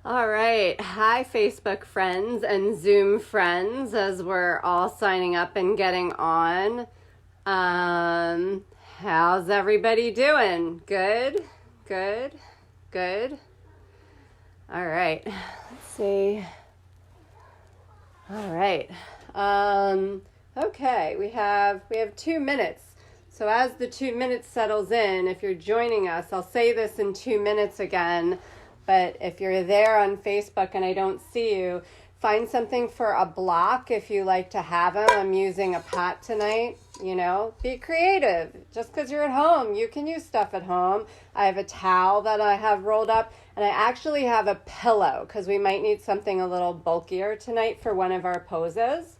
All right. Hi, Facebook friends and Zoom friends, as we're all signing up and getting on. Um, how's everybody doing? Good? Good? Good? All right. Let's see. All right. Okay, we have 2 minutes. So as the 2 minutes settles in, if you're joining us, I'll say this in 2 minutes again. But if you're there on Facebook and I don't see you, find something for a block if you like to have them. I'm using a pot tonight. Be creative. Just because you're at home, you can use stuff at home. I have a towel that I have rolled up, and I actually have a pillow because we might need something a little bulkier tonight for one of our poses.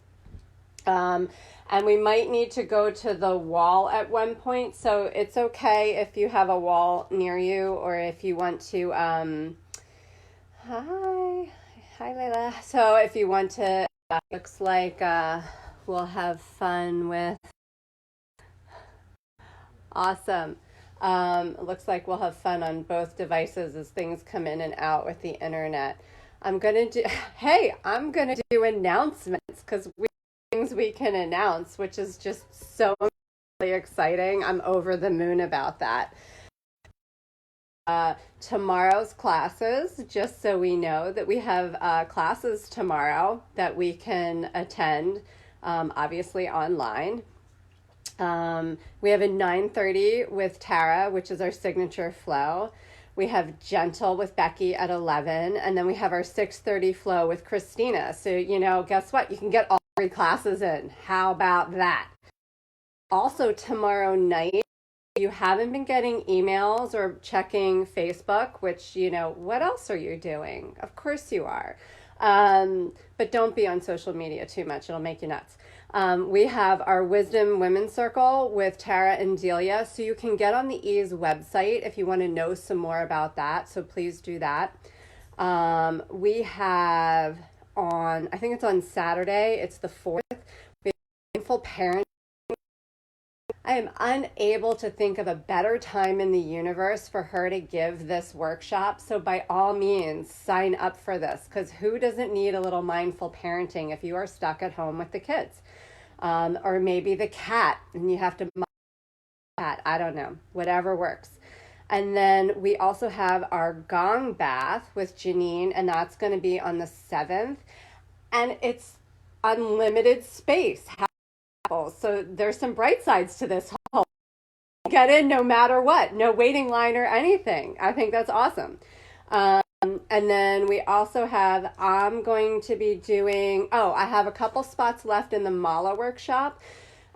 Um, and we might need to go to the wall at one point. So it's okay if you have a wall near you, or if you want to. Hi, Layla. So if you want to, looks like we'll have fun with. Awesome. It looks like we'll have fun on both devices as things come in and out with the internet. I'm gonna do announcements because we things we can announce, which is just so really exciting. I'm over the moon about that. Tomorrow's classes, just so we know that we have classes tomorrow that we can attend, obviously online. We have a 9:30 with Tara, which is our signature flow. We have Gentle with Becky at 11, and then we have our 6:30 flow with Christina. So, guess what? You can get all three classes in. How about that? Also, tomorrow night, if you haven't been getting emails or checking Facebook, which, what else are you doing? Of course you are. But don't be on social media too much, it'll make you nuts. We have our Wisdom Women's Circle with Tara and Delia. So you can get on the Ease website if you want to know some more about that. So please do that. We have I think it's on Saturday, it's the 4th. We have Mindful Parent. I am unable to think of a better time in the universe for her to give this workshop. So, by all means, sign up for this because who doesn't need a little mindful parenting if you are stuck at home with the kids? Or maybe the cat and you have to mind the cat. I don't know, whatever works. And then we also have our gong bath with Janine, and that's going to be on the 7th. And it's unlimited space. So there's some bright sides to this whole get in no matter what, no waiting line or anything. I think that's awesome. And then we also have, I'm going to be doing, I have a couple spots left in the Mala workshop,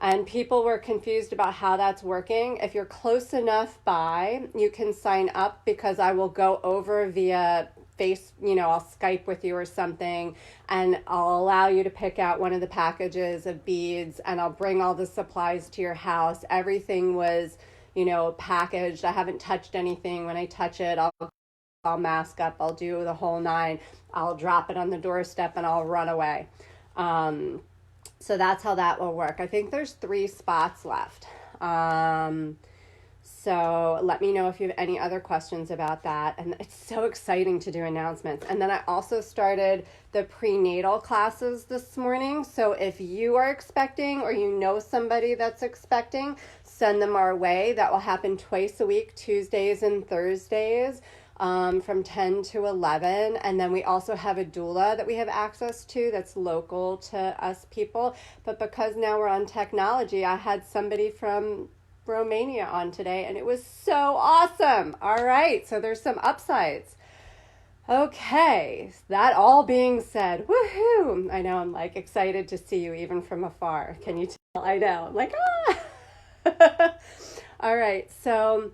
and people were confused about how that's working. If you're close enough by, you can sign up because I will go over via I'll Skype with you or something, and I'll allow you to pick out one of the packages of beads, and I'll bring all the supplies to your house. Everything was, packaged. I haven't touched anything. When I touch it, I'll mask up. I'll do the whole nine. I'll drop it on the doorstep and I'll run away. So that's how that will work. I think there's 3 spots left. So let me know if you have any other questions about that. And it's so exciting to do announcements. And then I also started the prenatal classes this morning. So if you are expecting or you know somebody that's expecting, send them our way. That will happen twice a week, Tuesdays and Thursdays. From 10 to 11. And then we also have a doula that we have access to that's local to us people. But because now we're on technology, I had somebody from Romania on today, and it was so awesome. All right, so there's some upsides. Okay, that all being said, woohoo! I know I'm like excited to see you even from afar. Can you tell? I know. I'm like, ah! All right, so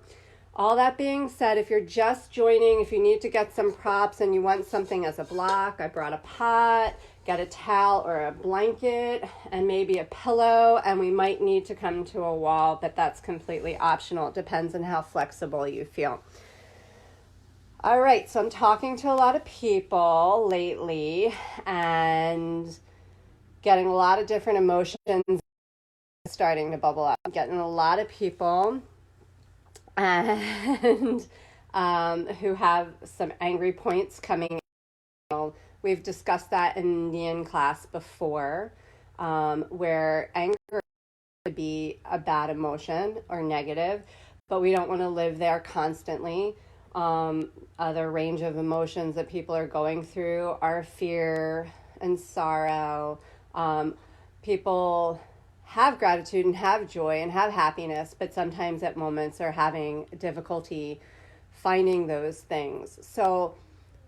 all that being said, if you're just joining, if you need to get some props and you want something as a block, I brought a pot, get a towel or a blanket, and maybe a pillow, and we might need to come to a wall, but that's completely optional. It depends on how flexible you feel. All right, so I'm talking to a lot of people lately and getting a lot of different emotions starting to bubble up. I'm getting a lot of people and who have some angry points coming We've discussed that in the Yin class before, where anger could be a bad emotion or negative, but we don't want to live there constantly. Other range of emotions that people are going through are fear and sorrow. People have gratitude and have joy and have happiness, but sometimes at moments are having difficulty finding those things. So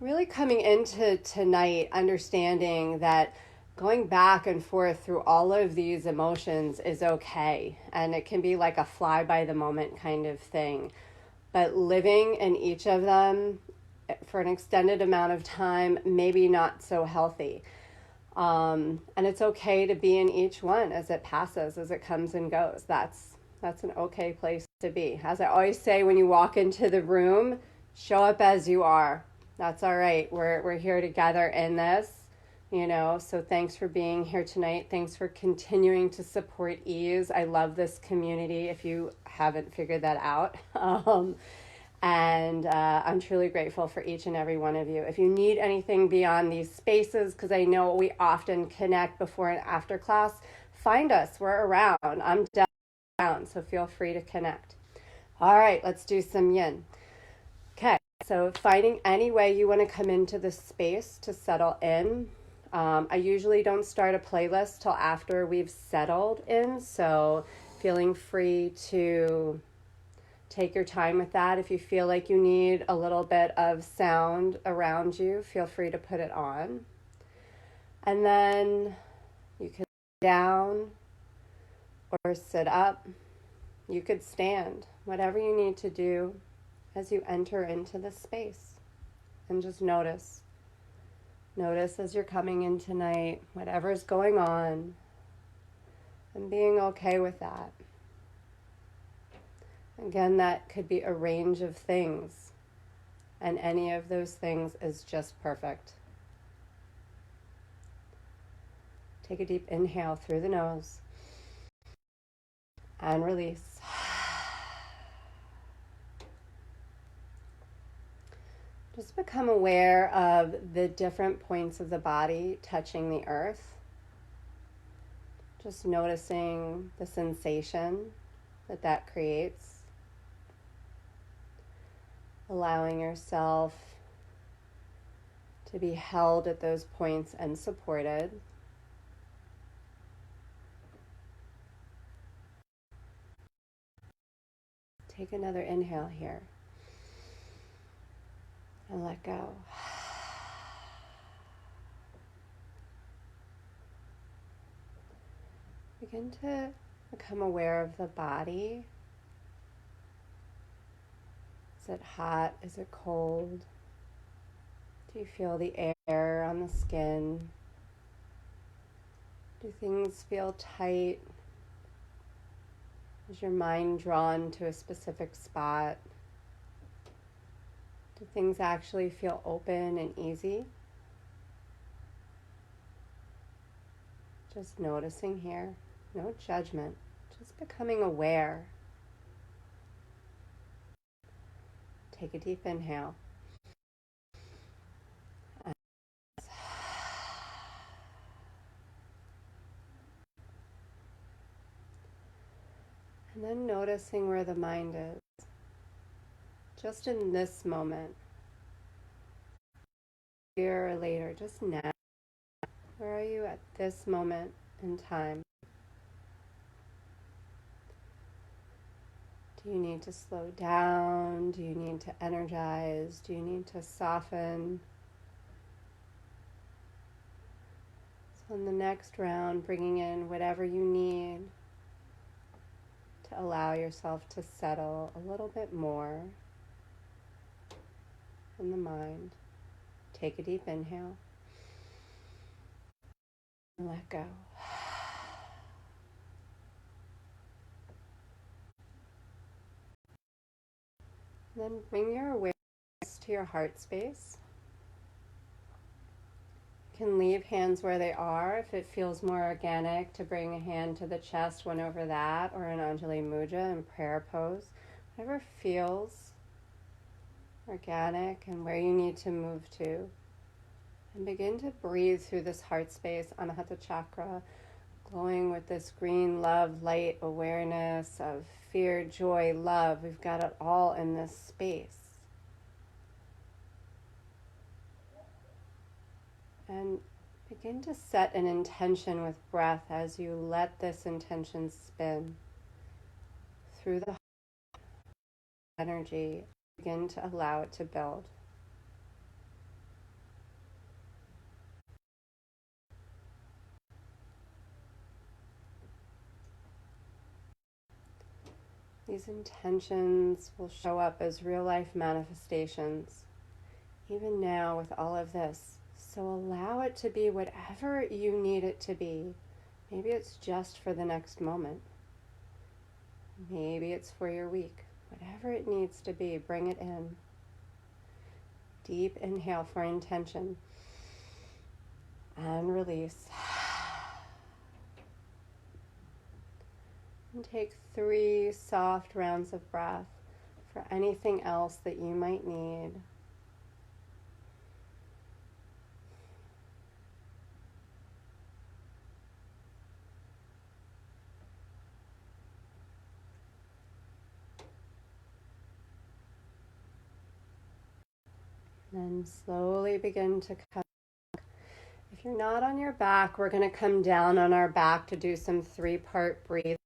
really coming into tonight understanding that going back and forth through all of these emotions is okay, and it can be like a fly by the moment kind of thing, but living in each of them for an extended amount of time maybe not so healthy. And it's okay to be in each one as it passes, as it comes and goes. That's an okay place to be. As I always say, when you walk into the room, show up as you are. That's all right. We're here together in this, So thanks for being here tonight. Thanks for continuing to support Ease. I love this community, if you haven't figured that out. And I'm truly grateful for each and every one of you. If you need anything beyond these spaces, because I know we often connect before and after class, find us. We're around. I'm down, so feel free to connect. All right, let's do some yin. Okay, so finding any way you want to come into the space to settle in. I usually don't start a playlist till after we've settled in, so feeling free to take your time with that. If you feel like you need a little bit of sound around you, feel free to put it on. And then you could sit down or sit up. You could stand, whatever you need to do as you enter into the space. And just notice. Notice as you're coming in tonight, whatever's going on, and being okay with that. Again, that could be a range of things, and any of those things is just perfect. Take a deep inhale through the nose and release. Just become aware of the different points of the body touching the earth. Just noticing the sensation that creates. Allowing yourself to be held at those points and supported. Take another inhale here and let go. Begin to become aware of the body. Is it hot? Is it cold? Do you feel the air on the skin? Do things feel tight? Is your mind drawn to a specific spot? Do things actually feel open and easy? Just noticing here, no judgment, just becoming aware. Take a deep inhale. And then noticing where the mind is, just in this moment, here or later, just now. Where are you at this moment in time? Do you need to slow down? Do you need to energize? Do you need to soften? So in the next round, bringing in whatever you need to allow yourself to settle a little bit more in the mind. Take a deep inhale and let go. Then bring your awareness to your heart space. You can leave hands where they are if it feels more organic to bring a hand to the chest, one over that, or an Anjali Mudra in prayer pose. Whatever feels organic and where you need to move to. And begin to breathe through this heart space, Anahata Chakra, glowing with this green love, light, awareness of fear, joy, love. We've got it all in this space. And begin to set an intention with breath as you let this intention spin through the energy. Begin to allow it to build. These intentions will show up as real life manifestations, even now with all of this. So allow it to be whatever you need it to be. Maybe it's just for the next moment. Maybe it's for your week. Whatever it needs to be, bring it in. Deep inhale for intention. And release. And take 3 soft rounds of breath for anything else that you might need. Then slowly begin to come. If you're not on your back, we're going to come down on our back to do some 3-part breathing.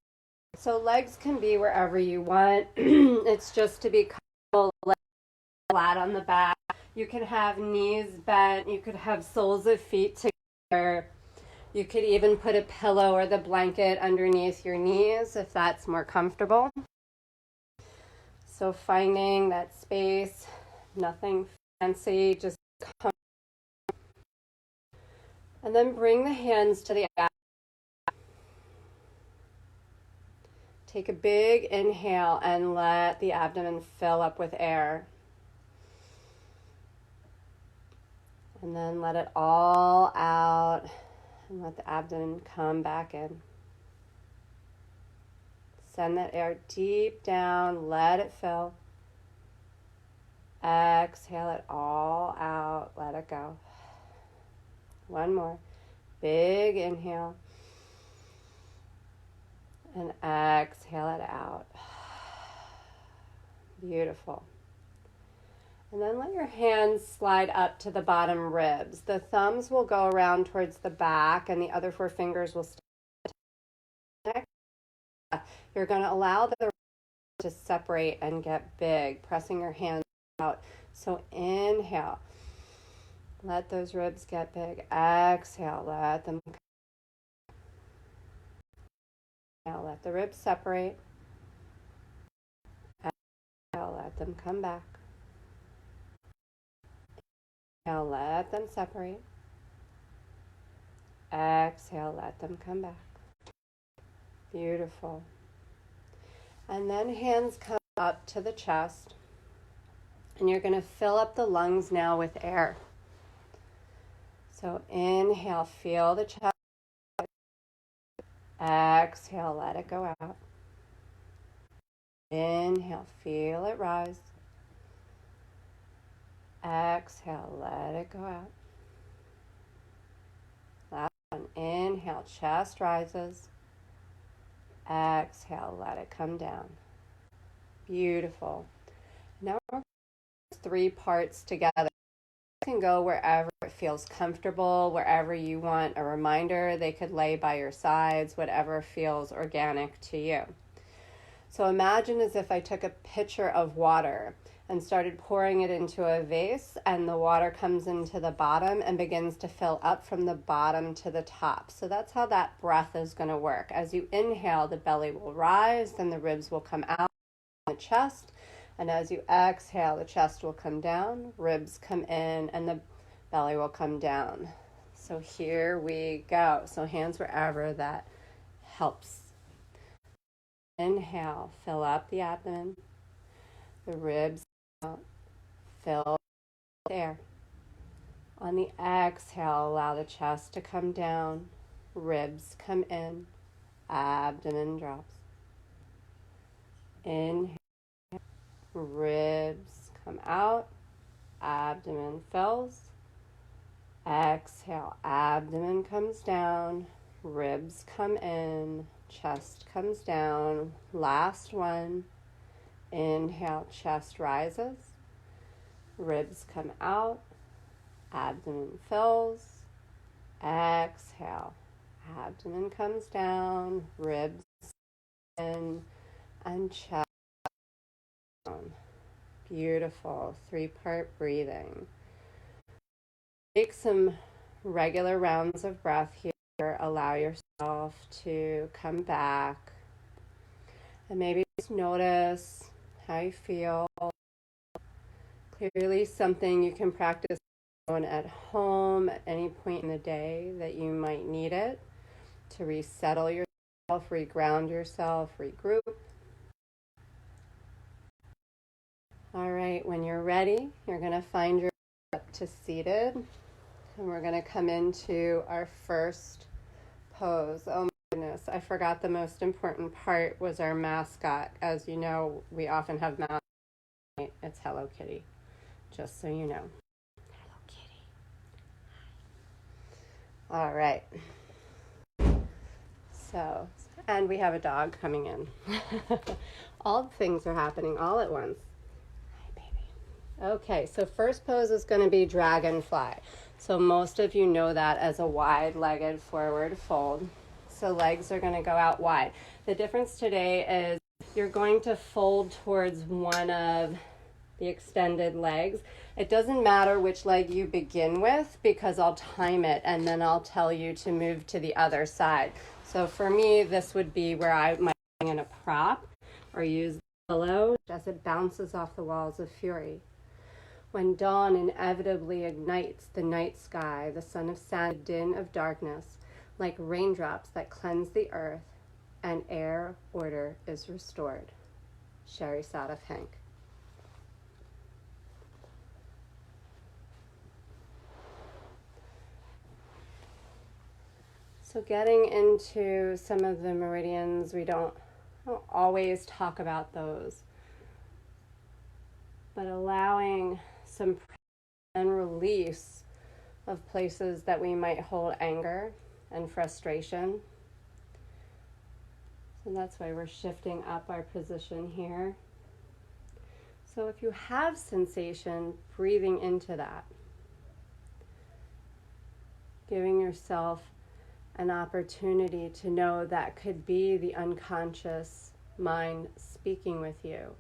So legs can be wherever you want. It's just to be comfortable, flat on the back. You can have knees bent. You could have soles of feet together. You could even put a pillow or the blanket underneath your knees if that's more comfortable. So finding that space, nothing fancy, just comfortable. And then bring the hands to the abdomen. Take a big inhale and let the abdomen fill up with air. And then let it all out and let the abdomen come back in. Send that air deep down, let it fill. Exhale it all out, let it go. One more. Big inhale. And exhale it out. Beautiful. And then let your hands slide up to the bottom ribs. The thumbs will go around towards the back and the other 4 fingers will stay. You're going to allow the ribs to separate and get big, pressing your hands out. So inhale. Let those ribs get big. Exhale. Let them come. Now let the ribs separate. Exhale. Let them come back. Now let them separate. Exhale, let them come back. Beautiful. And then hands come up to the chest. And you're going to fill up the lungs now with air. So inhale, feel the chest. Exhale, let it go out. Inhale, feel it rise. Exhale, let it go out. Last one. Inhale, chest rises. Exhale, let it come down. Beautiful. Now we're going to do 3 parts together. You can go wherever it feels comfortable, wherever you want a reminder. They could lay by your sides, whatever feels organic to you. So imagine as if I took a pitcher of water and started pouring it into a vase, and the water comes into the bottom and begins to fill up from the bottom to the top. So that's how that breath is going to work. As you inhale, the belly will rise, then the ribs will come out in the chest, and as you exhale, the chest will come down, ribs come in, and the belly will come down. So here we go. So hands wherever that helps. Inhale, fill up the abdomen, the ribs out, fill with air. On the exhale, allow the chest to come down, ribs come in, abdomen drops. Inhale, ribs come out, abdomen fills. Exhale, abdomen comes down, ribs come in, chest comes down. Last one. Inhale, chest rises, ribs come out, abdomen fills. Exhale, abdomen comes down, ribs in, and chest down. Beautiful 3-part breathing. Take some regular rounds of breath here. Allow yourself to come back and maybe just notice how you feel. Clearly something you can practice at home at any point in the day that you might need it to resettle yourself, reground yourself, regroup. All right, when you're ready, you're going to find your way up to seated, and we're going to come into our first pose. Oh my goodness, I forgot the most important part was our mascot. As you know, we often have mascots. It's Hello Kitty, just so you know. Hello Kitty. All right. So, and we have a dog coming in. All the things are happening all at once. Hi, baby. Okay, so first pose is going to be dragonfly. So most of you know that as a wide-legged forward fold. So legs are going to go out wide. The difference today is you're going to fold towards one of the extended legs. It doesn't matter which leg you begin with because I'll time it and then I'll tell you to move to the other side. So for me, this would be where I might bring in a prop or use the pillow as it bounces off the walls of fury. When dawn inevitably ignites the night sky, the son of sand, din of darkness, like raindrops that cleanse the earth, and air order is restored. Sherry Sadaf Hank. So getting into some of the meridians, we don't always talk about those, but allowing some and release of places that we might hold anger and frustration. So that's why we're shifting up our position here. So if you have sensation, breathing into that, giving yourself an opportunity to know that could be the unconscious mind speaking with you.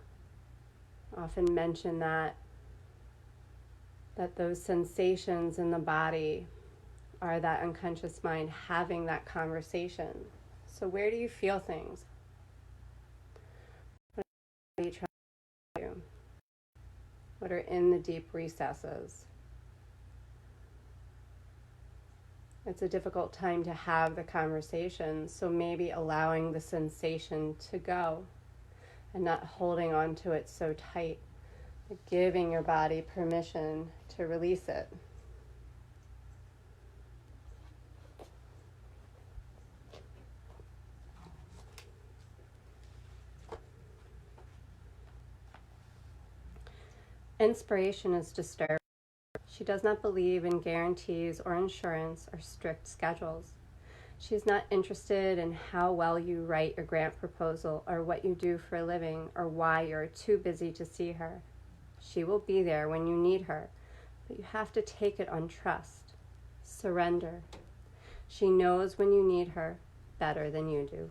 Often mention that those sensations in the body are that unconscious mind having that conversation. So where do you feel things? What are you trying to do? What are in the deep recesses? It's a difficult time to have the conversation, so maybe allowing the sensation to go and not holding on to it so tight, but giving your body permission to release it. Inspiration is disturbed. She does not believe in guarantees or insurance or strict schedules. She is not interested in how well you write your grant proposal or what you do for a living or why you're too busy to see her. She will be there when you need her, but you have to take it on trust. Surrender. She knows when you need her better than you do.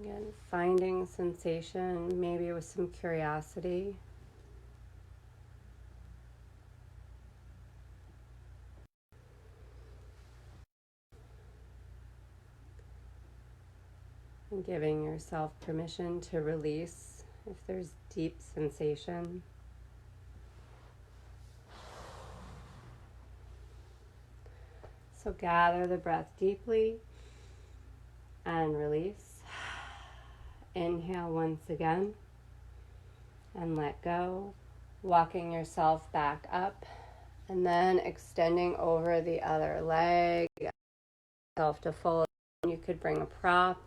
Again, finding sensation, maybe with some curiosity. And giving yourself permission to release if there's deep sensation. So gather the breath deeply and release. Inhale once again and let go, walking yourself back up and then extending over the other leg, yourself to fold. You could bring a prop.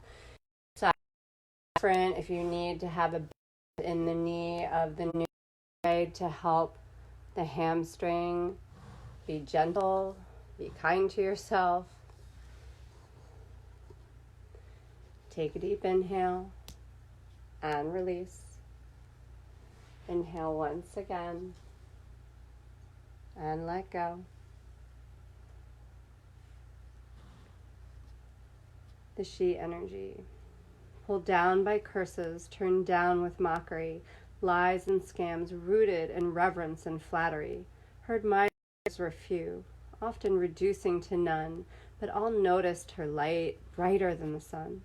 If you need to have a bend in the knee of the new leg to help the hamstring, be gentle, be kind to yourself. Take a deep inhale and release. Inhale once again and let go. The she energy. Pulled down by curses, turned down with mockery, lies and scams rooted in reverence and flattery. Heard my words were few, often reducing to none, but all noticed her light brighter than the sun.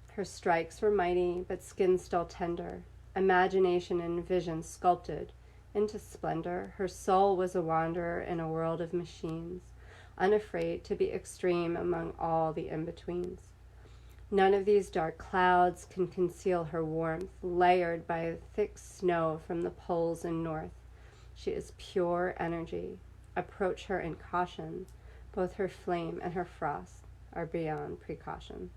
Her strikes were mighty, but skin still tender, imagination and vision sculpted into splendor. Her soul was a wanderer in a world of machines, unafraid to be extreme among all the in-betweens. None of these dark clouds can conceal her warmth, layered by thick snow from the poles and north. She is pure energy. Approach her in caution. Both her flame and her frost are beyond precaution.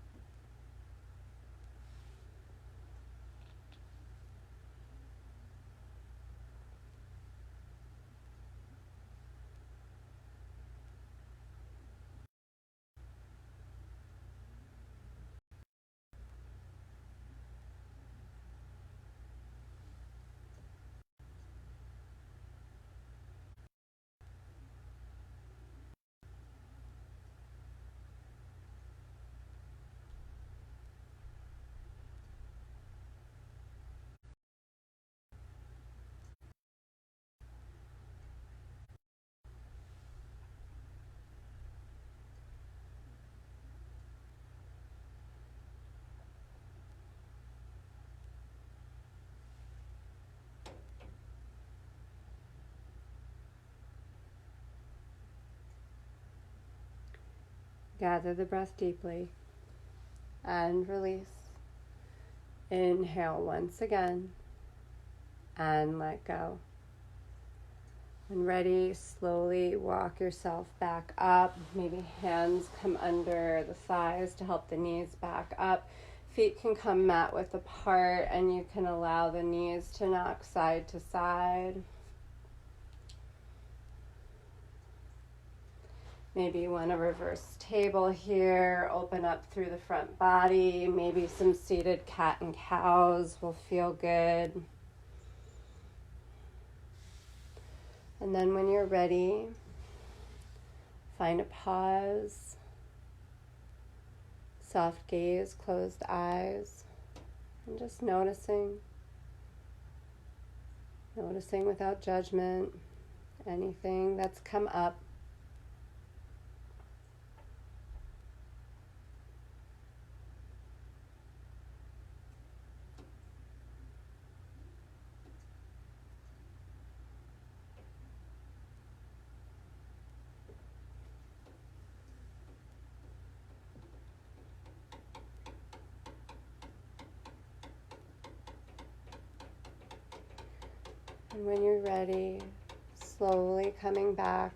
Gather the breath deeply and release. Inhale once again and let go. When ready, slowly walk yourself back up. Maybe hands come under the thighs to help the knees back up. Feet can come mat width apart, and you can allow the knees to knock side to side. Maybe you want a reverse table here. Open up through the front body. Maybe some seated cat and cows will feel good. And then when you're ready, find a pause. Soft gaze, closed eyes, and just noticing without judgment, anything that's come up. And when you're ready, slowly coming back.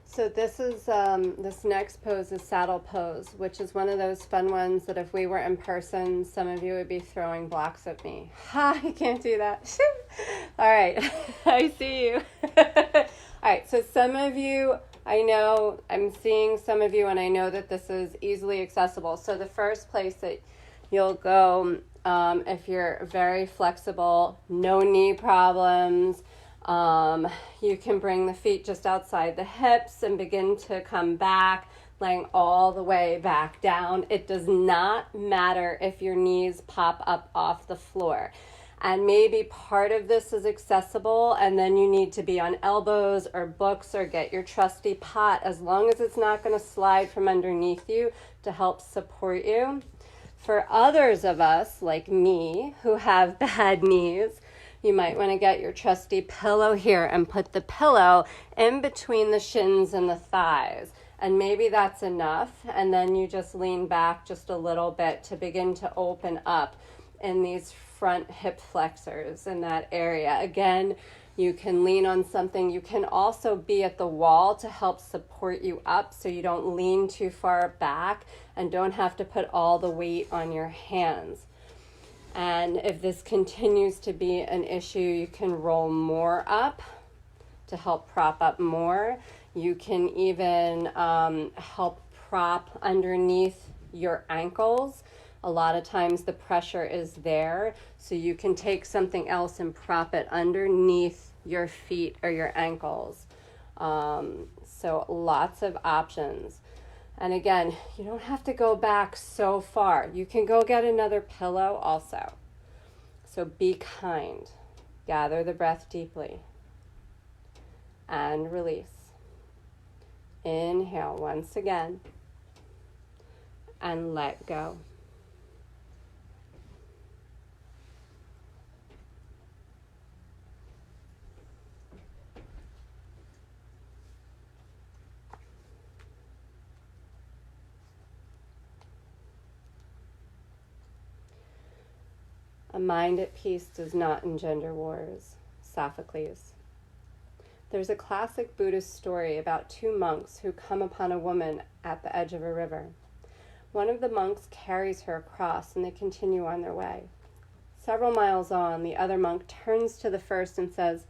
So this is this next pose is saddle pose, which is one of those fun ones that if we were in person, some of you would be throwing blocks at me. Ha, you can't do that. All right, I see you. All right, so some of you, I know, I'm seeing some of you, and I know that this is easily accessible. So the first place that you'll go, if you're very flexible, no knee problems, you can bring the feet just outside the hips and begin to come back, laying all the way back down. It does not matter if your knees pop up off the floor. And maybe part of this is accessible, and then you need to be on elbows or books or get your trusty pot, as long as it's not going to slide from underneath you, to help support you. For others of us, like me, who have bad knees, you might want to get your trusty pillow here and put the pillow in between the shins and the thighs. And maybe that's enough. And then you just lean back just a little bit to begin to open up in these front hip flexors in that area. Again, you can lean on something. You can also be at the wall to help support you up so you don't lean too far back and don't have to put all the weight on your hands. And if this continues to be an issue, you can roll more up to help prop up more. You can even help prop underneath your ankles. A lot of times the pressure is there, so you can take something else and prop it underneath your feet or your ankles. So lots of options. And again, you don't have to go back so far. You can go get another pillow also. So be kind. Gather the breath deeply. And release. Inhale once again. And let go. A mind at peace does not engender wars. Sophocles. There's a classic Buddhist story about two monks who come upon a woman at the edge of a river. One of the monks carries her across and they continue on their way. Several miles on, the other monk turns to the first and says,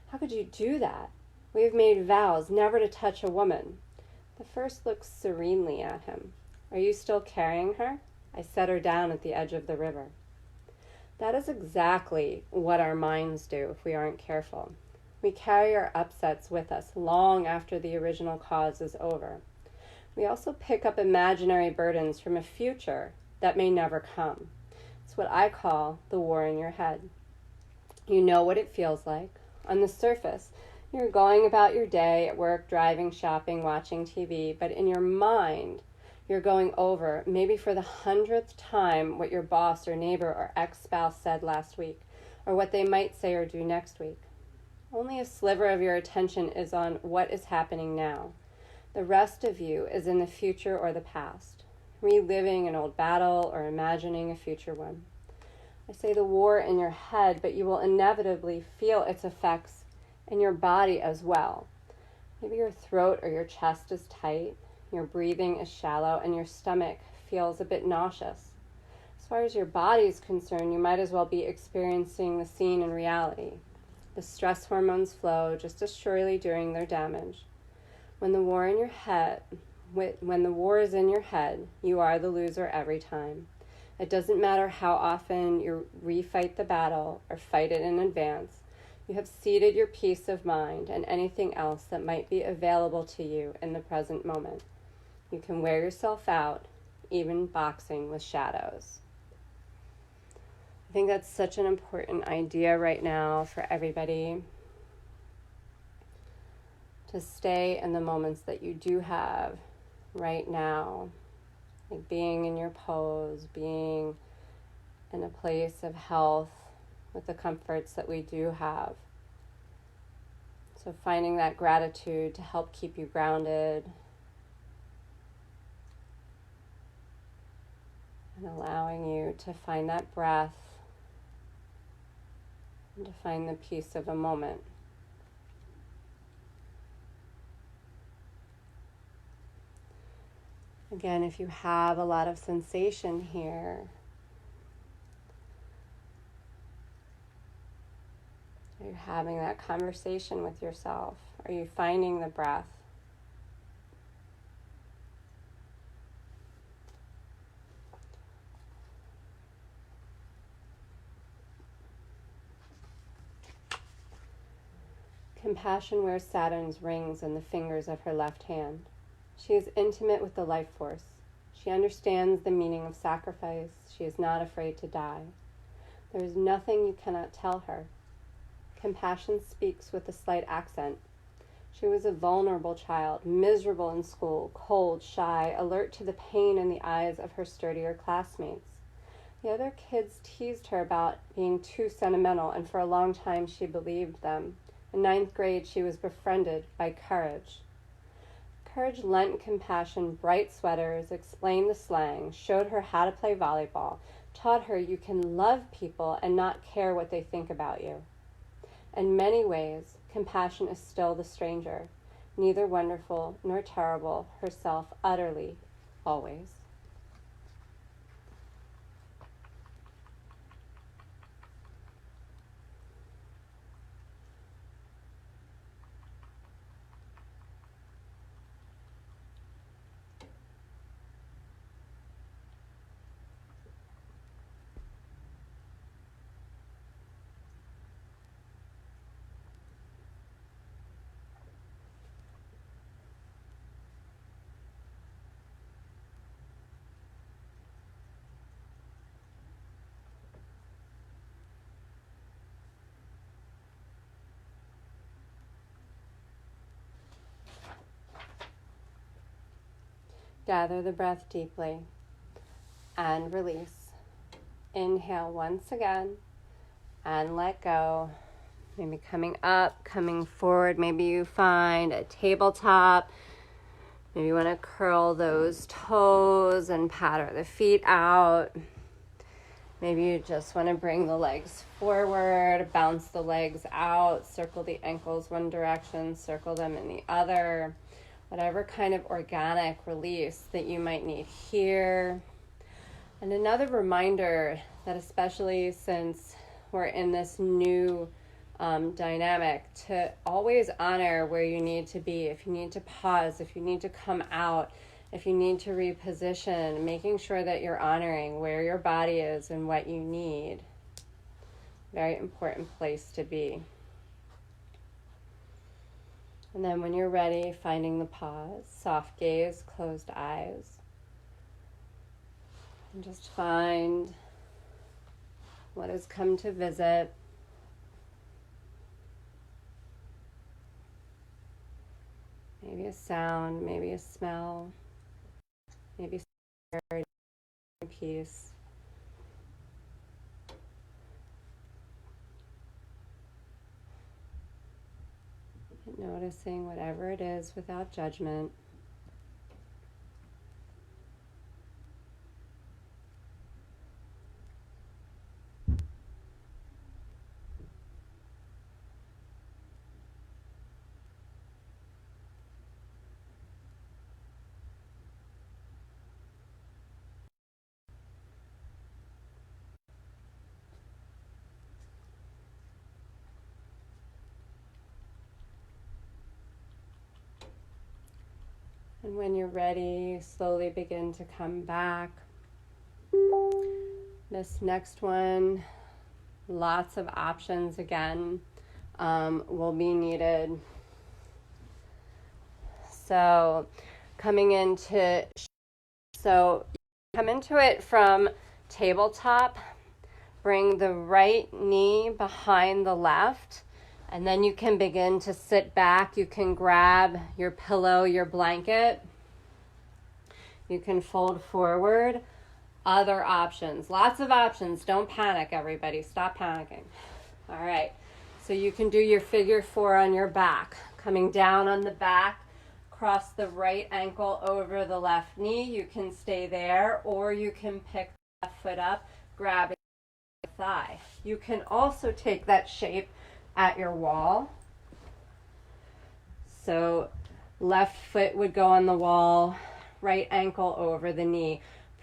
"How could you do that? We have made vows never to touch a woman." The first looks serenely at him. "Are you still carrying her? I set her down at the edge of the river." That is exactly what our minds do if we aren't careful. We carry our upsets with us long after the original cause is over. We also pick up imaginary burdens from a future that may never come. It's what I call the war in your head. You know what it feels like. On the surface, you're going about your day at work, driving, shopping, watching TV, but in your mind, you're going over, maybe for the 100th time, what your boss or neighbor or ex-spouse said last week, or what they might say or do next week. Only a sliver of your attention is on what is happening now. The rest of you is in the future or the past, reliving an old battle or imagining a future one. I say the war in your head, but you will inevitably feel its effects in your body as well. Maybe your throat or your chest is tight, your breathing is shallow, and your stomach feels a bit nauseous. As far as your body is concerned, you might as well be experiencing the scene in reality. The stress hormones flow just as surely during their damage. When the war is in your head, you are the loser every time. It doesn't matter how often you refight the battle or fight it in advance. You have ceded your peace of mind and anything else that might be available to you in the present moment. You can wear yourself out, even boxing with shadows. I think that's such an important idea right now for everybody, to stay in the moments that you do have right now, like being in your pose, being in a place of health with the comforts that we do have. So finding that gratitude to help keep you grounded and allowing you to find that breath and to find the peace of a moment. Again, if you have a lot of sensation here, are you having that conversation with yourself? Are you finding the breath? Compassion wears Saturn's rings in the fingers of her left hand. She is intimate with the life force. She understands the meaning of sacrifice. She is not afraid to die. There is nothing you cannot tell her. Compassion speaks with a slight accent. She was a vulnerable child, miserable in school, cold, shy, alert to the pain in the eyes of her sturdier classmates. The other kids teased her about being too sentimental, and for a long time she believed them. In 9th grade, she was befriended by Courage. encouraged Lent compassion, bright sweaters, explained the slang, showed her how to play volleyball, taught her you can love people and not care what they think about you. In many ways, compassion is still the stranger, neither wonderful nor terrible, herself utterly, always. Gather the breath deeply and release. Inhale once again and let go. Maybe coming up, coming forward. Maybe you find a tabletop. Maybe you want to curl those toes and patter the feet out. Maybe you just want to bring the legs forward, bounce the legs out, circle the ankles one direction, circle them in the other. Whatever kind of organic release that you might need here. And another reminder that, especially since we're in this new dynamic, to always honor where you need to be. If you need to pause, if you need to come out, if you need to reposition, making sure that you're honoring where your body is and what you need. Very important place to be. And then when you're ready, finding the pause, soft gaze, closed eyes. And just find what has come to visit. Maybe a sound, maybe a smell, maybe a piece. Noticing whatever it is without judgment. And when you're ready, slowly begin to come back. This next one, lots of options again will be needed. So come into it from tabletop. Bring the right knee behind the left. And then you can begin to sit back. You can grab your pillow, your blanket. You can fold forward. Other options. Lots of options. Don't panic, everybody. Stop panicking. All right. So you can do your figure 4 on your back. Coming down on the back. Cross the right ankle over the left knee. You can stay there. Or you can pick the left foot up. Grab your thigh. You can also take that shape at your wall. So left foot would go on the wall, right ankle over the knee,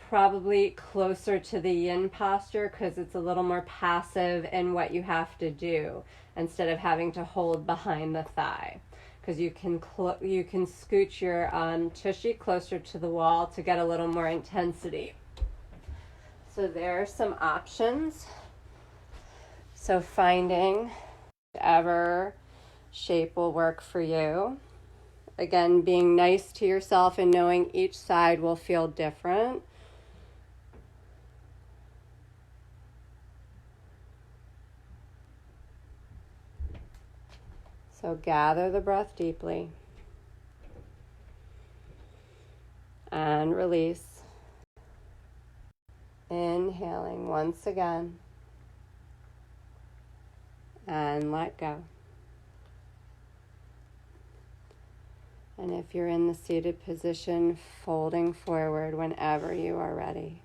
probably closer to the yin posture because it's a little more passive in what you have to do instead of having to hold behind the thigh, because you can scooch your tushy closer to the wall to get a little more intensity. So there are some options. So finding whatever shape will work for you. Again, being nice to yourself and knowing each side will feel different. So gather the breath deeply and release. Inhaling once again and let go. And if you're in the seated position, folding forward whenever you are ready.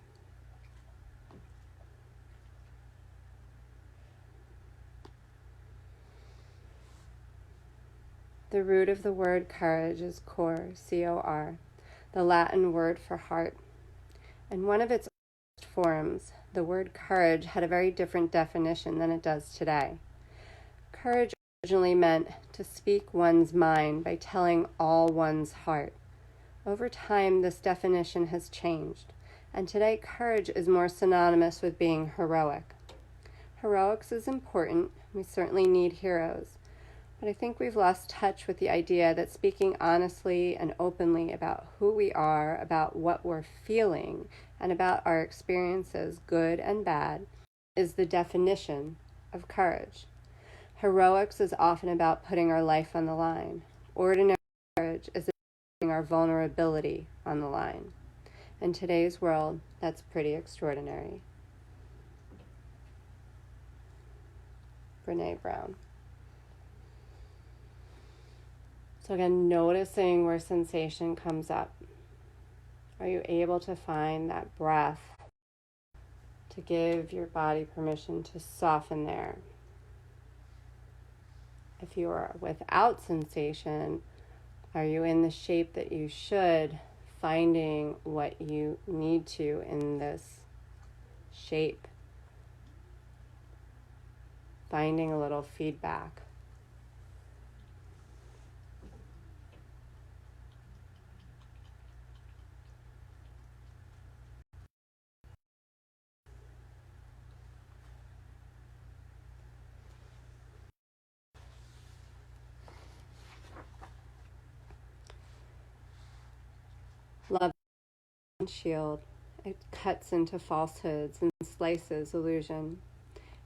The root of the word courage is cor, C-O-R, the Latin word for heart. And one of its forms, the word courage had a very different definition than it does today. Courage originally meant to speak one's mind by telling all one's heart. Over time, this definition has changed, and today courage is more synonymous with being heroic. Heroics is important. We certainly need heroes. But I think we've lost touch with the idea that speaking honestly and openly about who we are, about what we're feeling, and about our experiences, good and bad, is the definition of courage. Heroics is often about putting our life on the line. Ordinary courage is about putting our vulnerability on the line. In today's world, that's pretty extraordinary. Brene Brown. So again, noticing where sensation comes up. Are you able to find that breath to give your body permission to soften there? If you are without sensation, are you in the shape that you should, finding what you need to in this shape? Finding a little feedback. Love and shield. It cuts into falsehoods and slices illusion.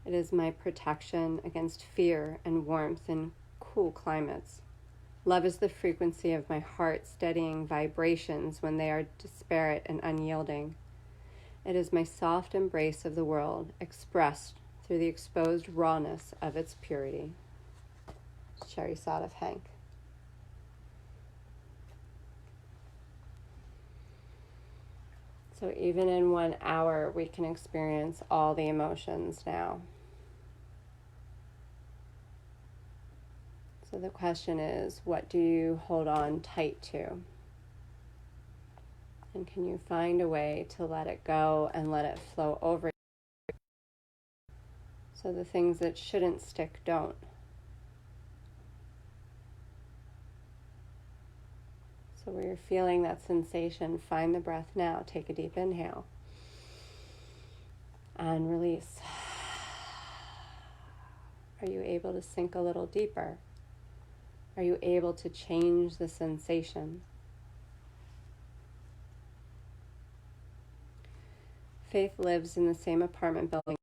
It is my protection against fear and warmth in cool climates. Love is the frequency of my heart steadying vibrations when they are disparate and unyielding. It is my soft embrace of the world expressed through the exposed rawness of its purity. Sherry Sadaf Hank. So even in 1 hour, we can experience all the emotions now. So the question is, what do you hold on tight to? And can you find a way to let it go and let it flow over you? So the things that shouldn't stick don't. So where you're feeling that sensation, find the breath now. Take a deep inhale. And release. Are you able to sink a little deeper? Are you able to change the sensation? Faith lives in the same apartment building.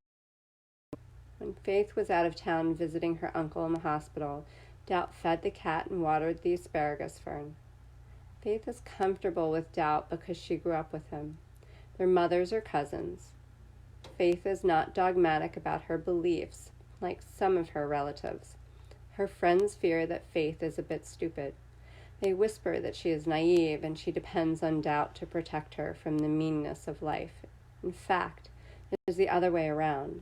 When Faith was out of town visiting her uncle in the hospital, Doubt fed the cat and watered the asparagus fern. Faith is comfortable with Doubt because she grew up with him. Their mothers are cousins. Faith is not dogmatic about her beliefs, like some of her relatives. Her friends fear that Faith is a bit stupid. They whisper that she is naive and she depends on Doubt to protect her from the meanness of life. In fact, it is the other way around.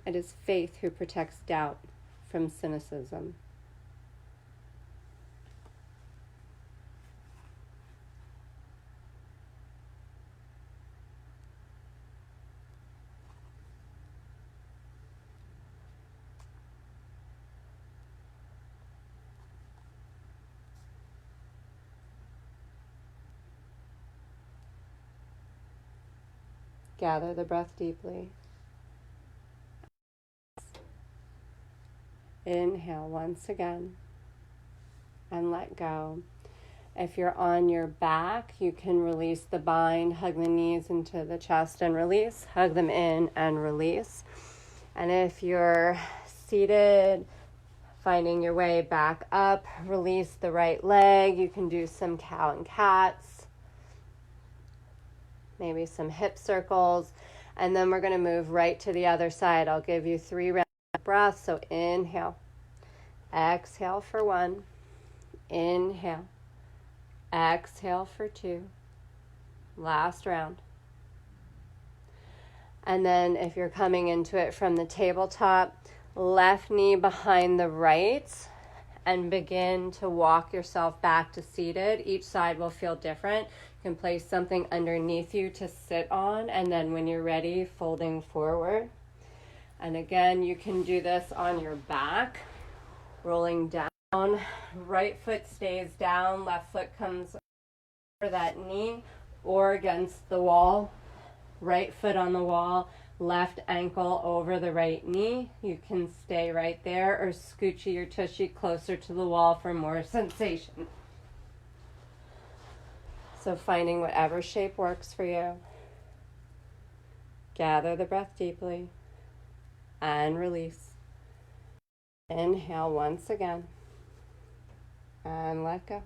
It is Faith who protects Doubt from cynicism. Gather the breath deeply. Inhale once again and let go. If you're on your back, you can release the bind, hug the knees into the chest and release, hug them in and release. And if you're seated, finding your way back up, release the right leg. You can do some cow and cats, maybe some hip circles, and then we're going to move right to the other side. I'll give you 3 rounds of breath. So inhale, exhale for 1, inhale, Exhale for 2. Last round. And then if you're coming into it from the tabletop, left knee behind the right, and begin to walk yourself back to seated. Each side will feel different. You can place something underneath you to sit on, and then when you're ready, folding forward. And again, you can do this on your back, rolling down. Right foot stays down, left foot comes over that knee or against the wall. Right foot on the wall, left ankle over the right knee. You can stay right there or scoochie your tushy closer to the wall for more sensation. So finding whatever shape works for you. Gather the breath deeply and release. Inhale once again and let go.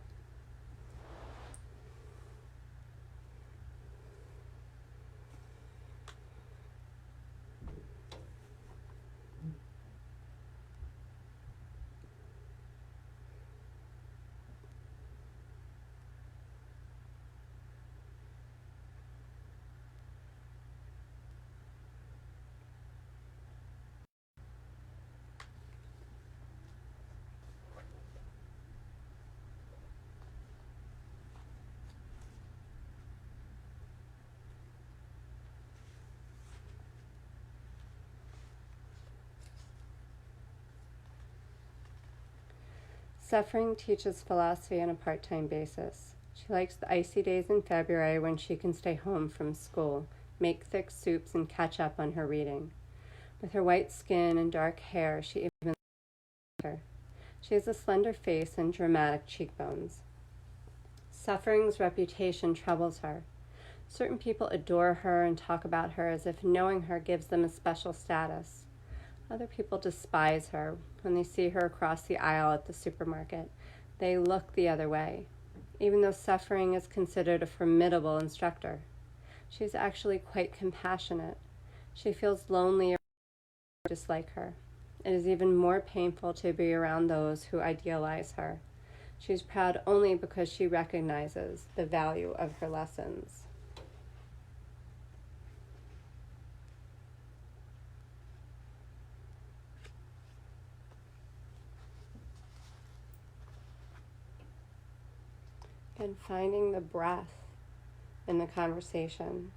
Suffering teaches philosophy on a part-time basis. She likes the icy days in February when she can stay home from school, make thick soups, and catch up on her reading. With her white skin and dark hair, she even looks her. She has a slender face and dramatic cheekbones. Suffering's reputation troubles her. Certain people adore her and talk about her as if knowing her gives them a special status. Other people despise her. When they see her across the aisle at the supermarket, they look the other way, even though Suffering is considered a formidable instructor. She is actually quite compassionate. She feels lonely or dislike her. It is even more painful to be around those who idealize her. She is proud only because she recognizes the value of her lessons. And finding the breath in the conversation.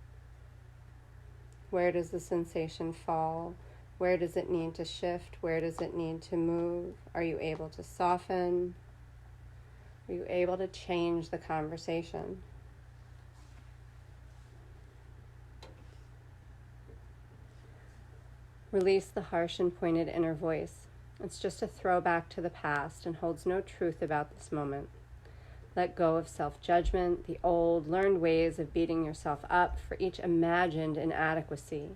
Where does the sensation fall? Where does it need to shift? Where does it need to move? Are you able to soften? Are you able to change the conversation? Release the harsh and pointed inner voice. It's just a throwback to the past and holds no truth about this moment. Let go of self-judgment, the old, learned ways of beating yourself up for each imagined inadequacy.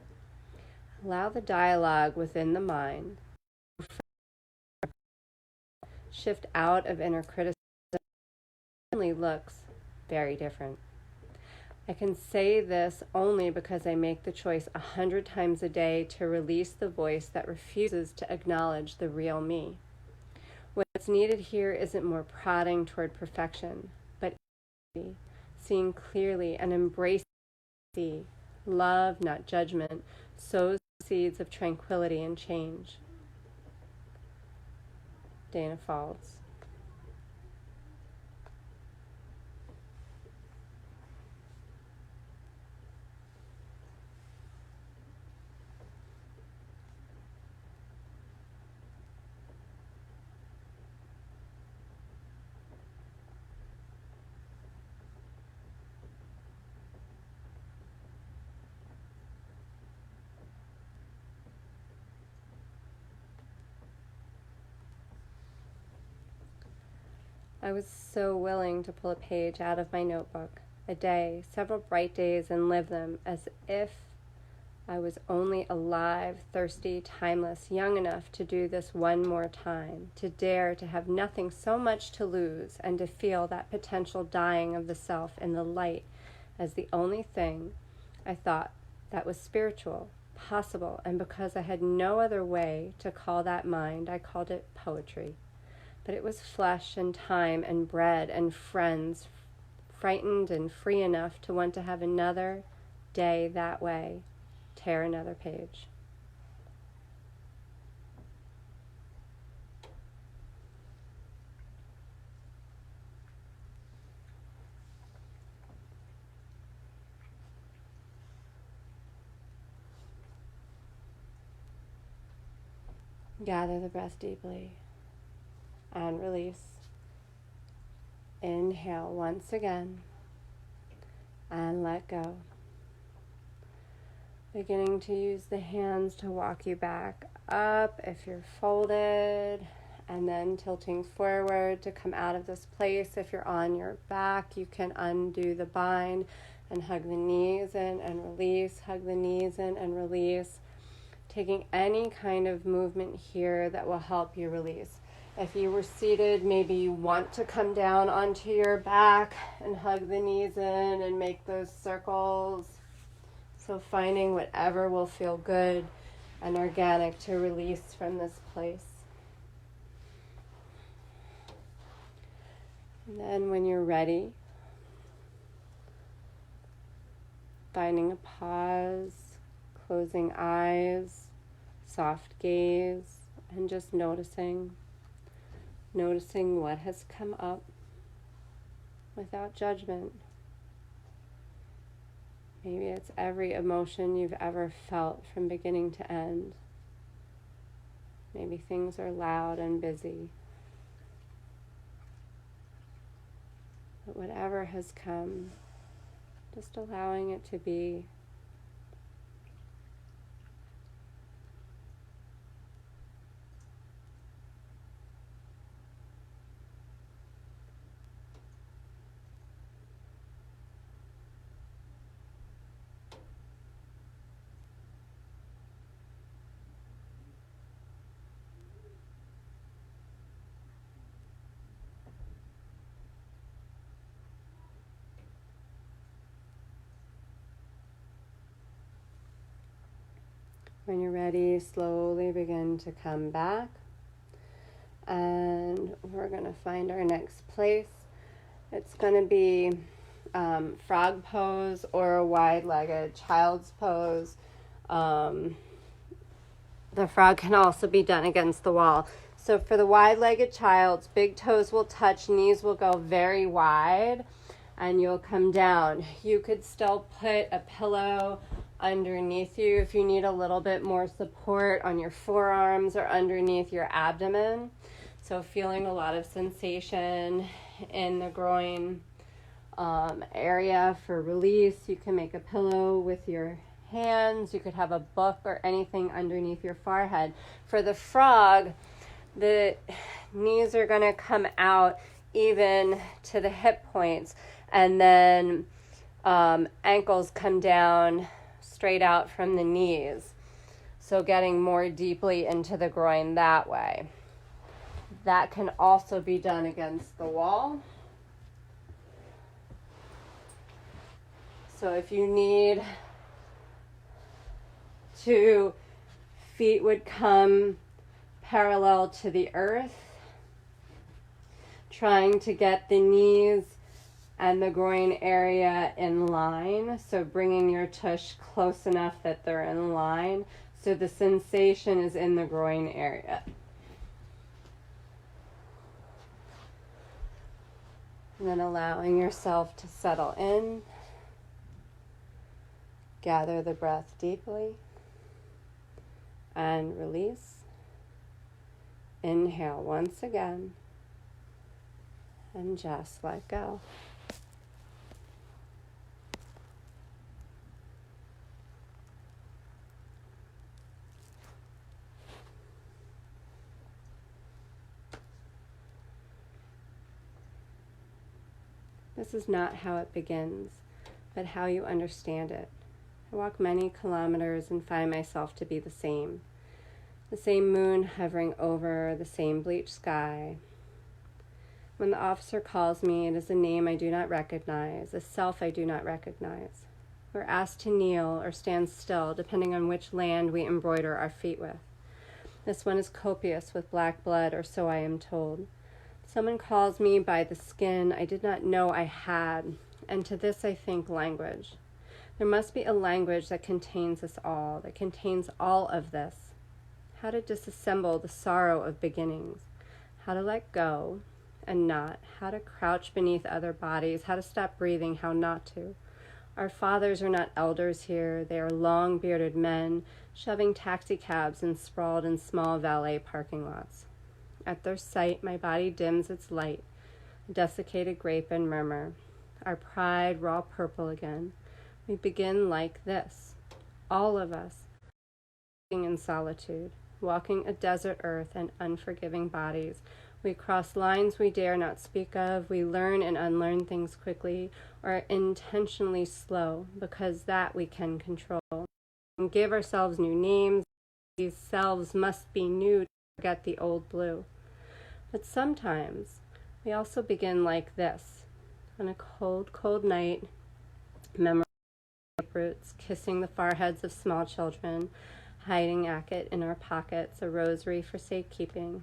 Allow the dialogue within the mind. Shift out of inner criticism. It really looks very different. I can say this only because I make the choice 100 times a day to release the voice that refuses to acknowledge the real me. What's needed here isn't more prodding toward perfection, but seeing clearly and embracing love, not judgment, sows seeds of tranquility and change. Dana Falls. I was so willing to pull a page out of my notebook, a day, several bright days, and live them as if I was only alive, thirsty, timeless, young enough to do this one more time, to dare to have nothing so much to lose, and to feel that potential dying of the self in the light as the only thing I thought that was spiritual, possible, and because I had no other way to call that mind, I called it poetry. But it was flesh and time and bread and friends frightened and free enough to want to have another day that way. Tear another page. Gather the breath deeply and release. Inhale once again and let go. Beginning to use the hands to walk you back up if you're folded, and then tilting forward to come out of this place. If you're on your back, you can undo the bind and hug the knees in and release, hug the knees in and release. Taking any kind of movement here that will help you release. If you were seated, maybe you want to come down onto your back and hug the knees in and make those circles. So finding whatever will feel good and organic to release from this place. And then when you're ready, finding a pause, closing eyes, soft gaze, and just noticing what has come up without judgment. Maybe it's every emotion you've ever felt from beginning to end. Maybe things are loud and busy. But whatever has come, just allowing it to be. When you're ready, slowly begin to come back. And we're going to find our next place. It's going to be frog pose or a wide-legged child's pose. The frog can also be done against the wall. So for the wide-legged child's, big toes will touch, knees will go very wide, and you'll come down. You could still put a pillow underneath you if you need a little bit more support on your forearms or underneath your abdomen. So feeling a lot of sensation in the groin area for release. You can make a pillow with your hands. You could have a book or anything underneath your forehead. For the frog, the knees are going to come out even to the hip points, and then ankles come down straight out from the knees. So getting more deeply into the groin that way. That can also be done against the wall. So if you need to, feet would come parallel to the earth, trying to get the knees and the groin area in line. So bringing your tush close enough that they're in line. So the sensation is in the groin area. And then allowing yourself to settle in. Gather the breath deeply. And release. Inhale once again. And just let go. This is not how it begins, but how you understand it. I walk many kilometers and find myself to be the same. The same moon hovering over the same bleached sky. When the officer calls me, it is a name I do not recognize, a self I do not recognize. We're asked to kneel or stand still, depending on which land we embroider our feet with. This one is copious with black blood, or so I am told. Someone calls me by the skin I did not know I had, And to this I think language. There must be a language that contains us all, that contains all of this. How to disassemble the sorrow of beginnings, how to let go and not, how to crouch beneath other bodies, how to stop breathing, how not to. Our fathers are not elders here. They are long-bearded men, shoving taxi cabs and sprawled in small valet parking lots. At their sight, my body dims its light, a desiccated grape and murmur. Our pride raw purple again. We begin like this, all of us, walking in solitude, walking a desert earth and unforgiving bodies. We cross lines we dare not speak of. We learn and unlearn things quickly or are intentionally slow because that we can control. And give ourselves new names. These selves must be new to forget the old blue. But sometimes we also begin like this. On a cold, cold night, memory roots, kissing the foreheads of small children, hiding agate in our pockets, a rosary for safekeeping.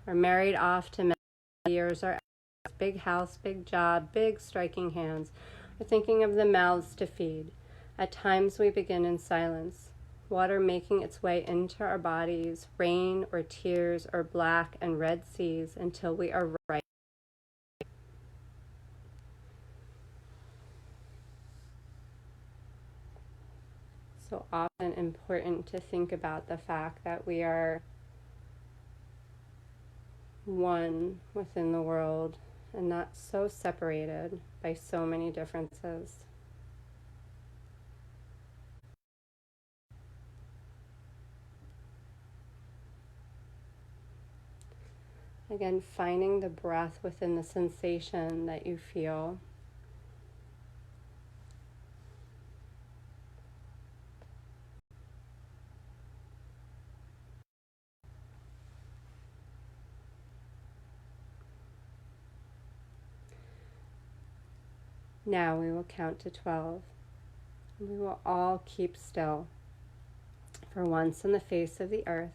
We're married off to many years, our big house, big job, big striking hands. We're thinking of the mouths to feed. At times we begin in silence, water making its way into our bodies, rain or tears or black and red seas until we are right. So often important to think about the fact that we are one within the world and not so separated by so many differences. Again, finding the breath within the sensation that you feel. Now we will count to 12. We will all keep still. For once on the face of the earth,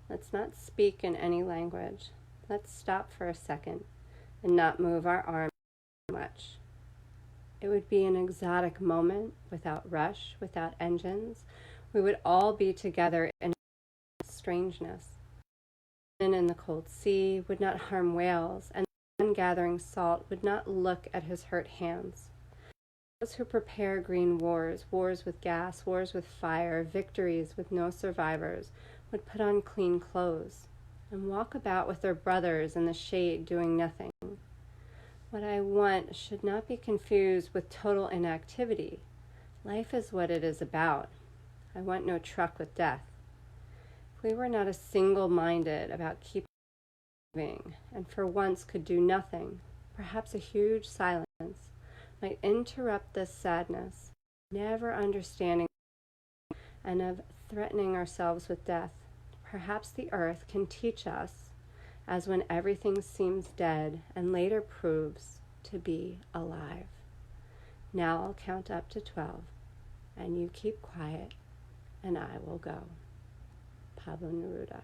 let's not speak in any language. Let's stop for a second and not move our arms much. It would be an exotic moment without rush, without engines. We would all be together in strangeness. In the cold sea would not harm whales, and the sun gathering salt would not look at his hurt hands. Those who prepare green wars, wars with gas, wars with fire, victories with no survivors, would put on clean clothes and walk about with their brothers in the shade doing nothing. What I want should not be confused with total inactivity. Life is what it is about. I want no truck with death. If we were not a single-minded about keeping moving and for once could do nothing, perhaps a huge silence might interrupt this sadness, never understanding and of threatening ourselves with death. Perhaps the earth can teach us as when everything seems dead and later proves to be alive. Now I'll count up to 12 and you keep quiet and I will go. Pablo Neruda.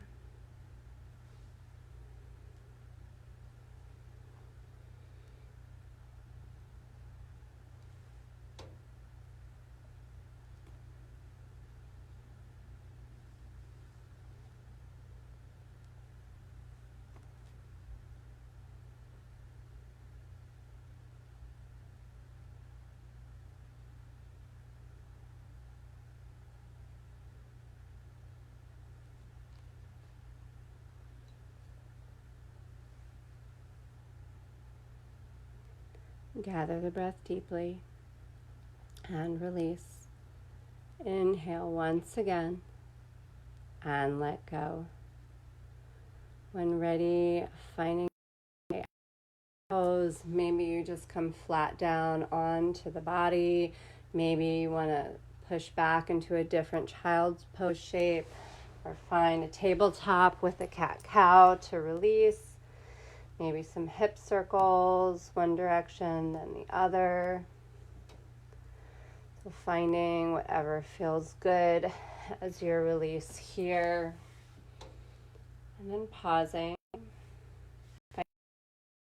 Gather the breath deeply and release. Inhale once again and let go. When ready, finding a pose, maybe you just come flat down onto the body. Maybe you want to push back into a different child's pose shape, or find a tabletop with a cat-cow to release. Maybe some hip circles, one direction, then the other. So finding whatever feels good as your release here. And then pausing.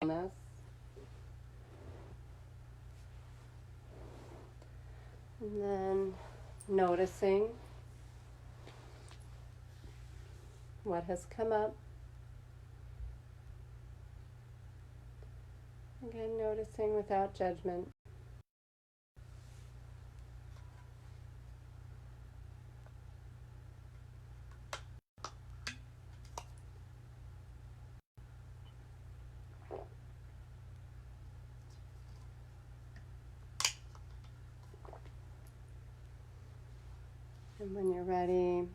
This. noticing what has come up. Again, noticing without judgment. And when you're ready,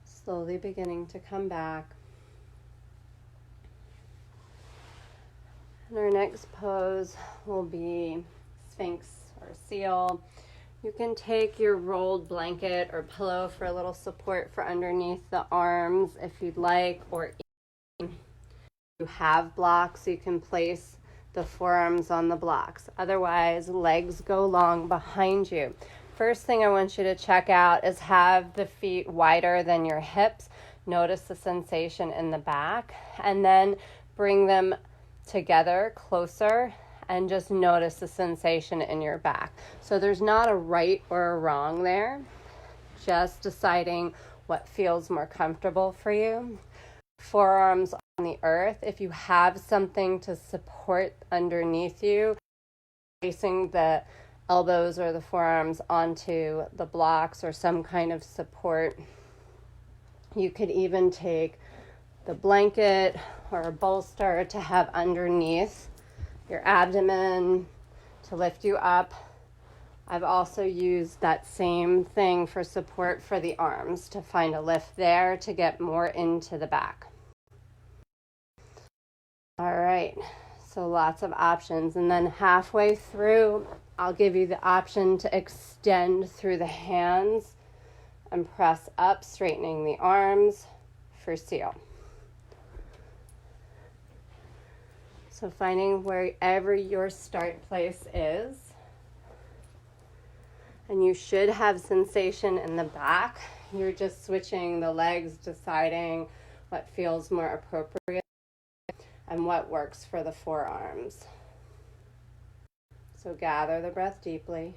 slowly beginning to come back. And our next pose will be Sphinx or Seal. You can take your rolled blanket or pillow for a little support for underneath the arms if you'd like, or if you have blocks, you can place the forearms on the blocks. Otherwise, legs go long behind you. First thing I want you to check out is have the feet wider than your hips. Notice the sensation in the back, and then bring them together closer and just notice the sensation in your back. So there's not a right or a wrong there, just deciding what feels more comfortable for you. Forearms on the earth. If you have something to support underneath you, placing the elbows or the forearms onto the blocks or some kind of support. You could even take the blanket or a bolster to have underneath your abdomen to lift you up. I've also used that same thing for support for the arms to find a lift there to get more into the back. All right, so lots of options. And then halfway through, I'll give you the option to extend through the hands and press up, straightening the arms for Seal. So finding wherever your start place is. And you should have sensation in the back. You're just switching the legs, deciding what feels more appropriate and what works for the forearms. So gather the breath deeply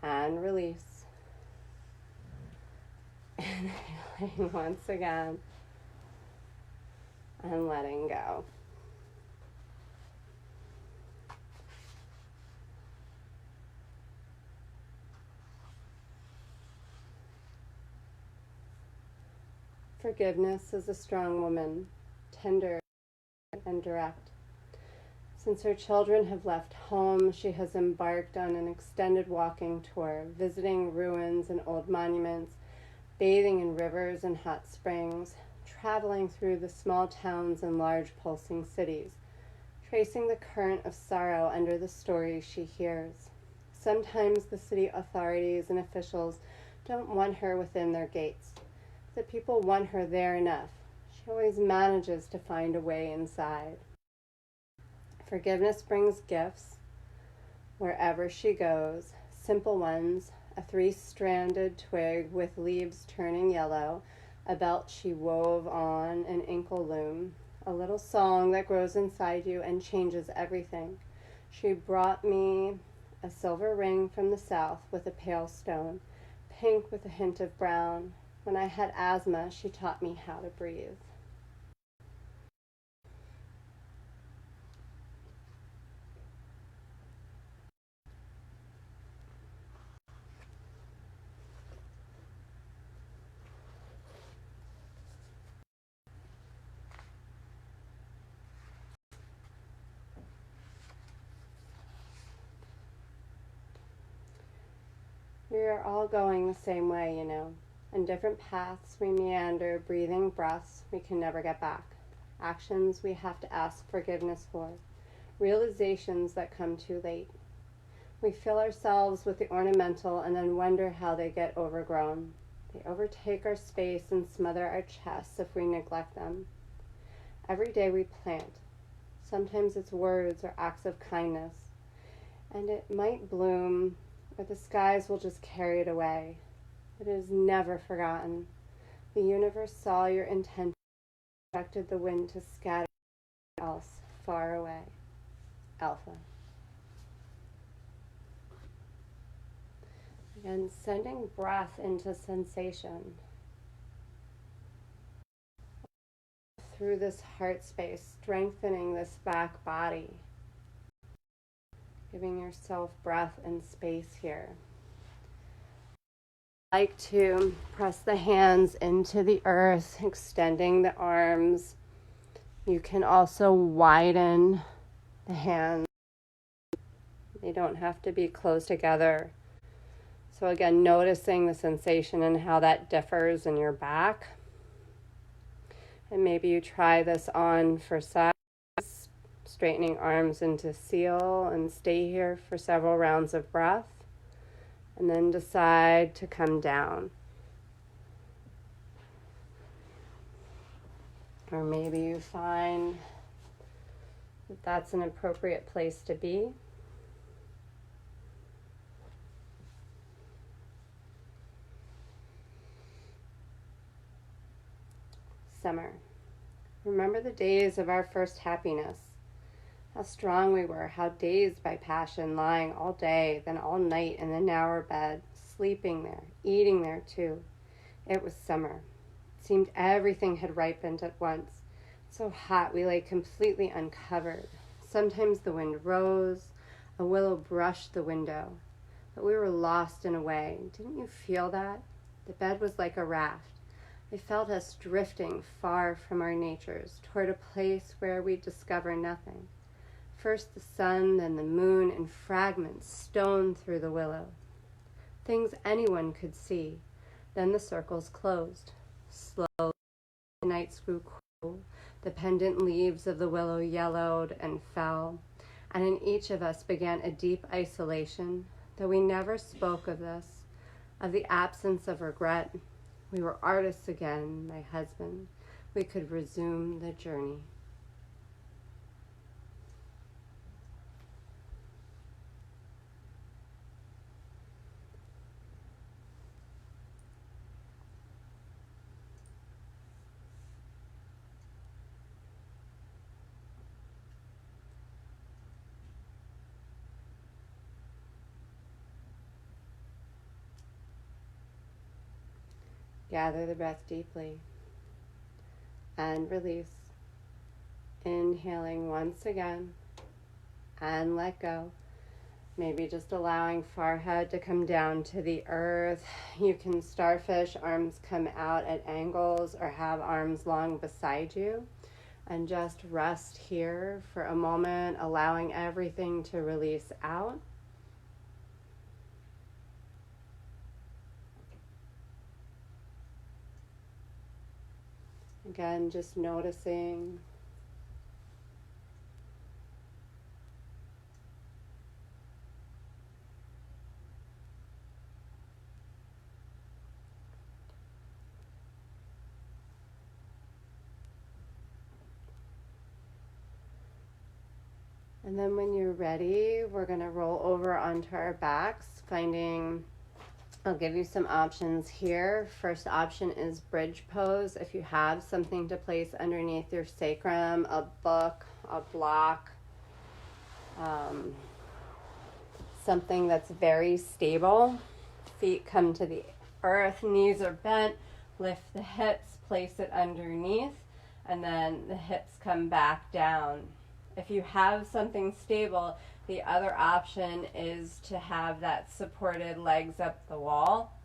and release. Inhaling once again and letting go. Forgiveness is a strong woman, tender and direct. Since her children have left home, she has embarked on an extended walking tour, visiting ruins and old monuments, bathing in rivers and hot springs, traveling through the small towns and large pulsing cities, tracing the current of sorrow under the stories she hears. Sometimes the city authorities and officials don't want her within their gates. The people want her there enough. She always manages to find a way inside. Forgiveness brings gifts wherever she goes, simple ones, a 3-stranded twig with leaves turning yellow, a belt she wove on an inkle loom, a little song that grows inside you and changes everything. She brought me a silver ring from the south with a pale stone, pink with a hint of brown. When I had asthma, she taught me how to breathe. We are all going the same way, you know. In different paths we meander, breathing breaths we can never get back. Actions we have to ask forgiveness for. Realizations that come too late. We fill ourselves with the ornamental and then wonder how they get overgrown. They overtake our space and smother our chests if we neglect them. Every day we plant. Sometimes it's words or acts of kindness. And it might bloom, or the skies will just carry it away. It is never forgotten. The universe saw your intent and directed the wind to scatter else far away. Alpha. And sending breath into sensation through this heart space, strengthening this back body, giving yourself breath and space here. I like to press the hands into the earth, extending the arms. You can also widen the hands. They don't have to be close together. So again, noticing the sensation and how that differs in your back. And maybe you try this on for size, straightening arms into seal and stay here for several rounds of breath. And then decide to come down. Or maybe you find that that's an appropriate place to be. Summer. Remember the days of our first happiness. How strong we were, how dazed by passion, lying all day, then all night in the narrow bed, sleeping there, eating there too. It was summer. It seemed everything had ripened at once. So hot we lay completely uncovered. Sometimes the wind rose, a willow brushed the window, but we were lost in a way. Didn't you feel that? The bed was like a raft. I felt us drifting far from our natures, toward a place where we'd discover nothing. First the sun, then the moon, in fragments stoned through the willow. Things anyone could see. Then the circles closed. Slowly the nights grew cool. The pendant leaves of the willow yellowed and fell. And in each of us began a deep isolation, though we never spoke of this, of the absence of regret. We were artists again, my husband. We could resume the journey. Gather the breath deeply and release. Inhaling once again and let go. Maybe just allowing forehead to come down to the earth. You can starfish, arms come out at angles, or have arms long beside you. And just rest here for a moment, allowing everything to release out. Again, just noticing. And then when you're ready, we're going to roll over onto our backs, I'll give you some options here. First option is bridge pose. If you have something to place underneath your sacrum, a book, a block, something that's very stable. Feet come to the earth, knees are bent, lift the hips, place it underneath, and then the hips come back down. If you have something stable, the other option is to have that supported legs up the wall.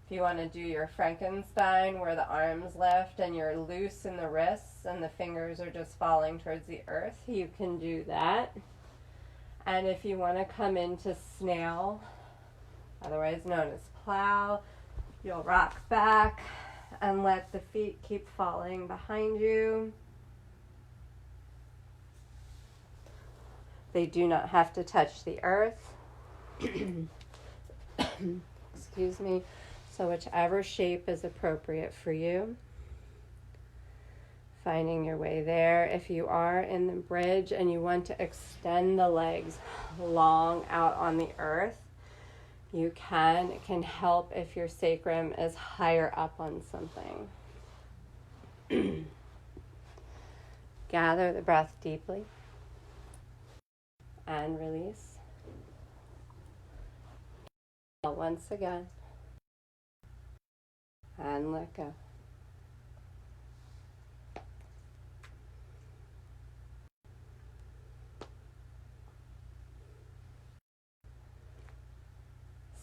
If you want to do your Frankenstein where the arms lift and you're loose in the wrists and the fingers are just falling towards the earth, you can do that. And if you want to come into snail, otherwise known as plow, you'll rock back and let the feet keep falling behind you. They do not have to touch the earth. Excuse me. So whichever shape is appropriate for you. Finding your way there. If you are in the bridge and you want to extend the legs long out on the earth, you can. It can help if your sacrum is higher up on something. Gather the breath deeply and release. Once again. And let go.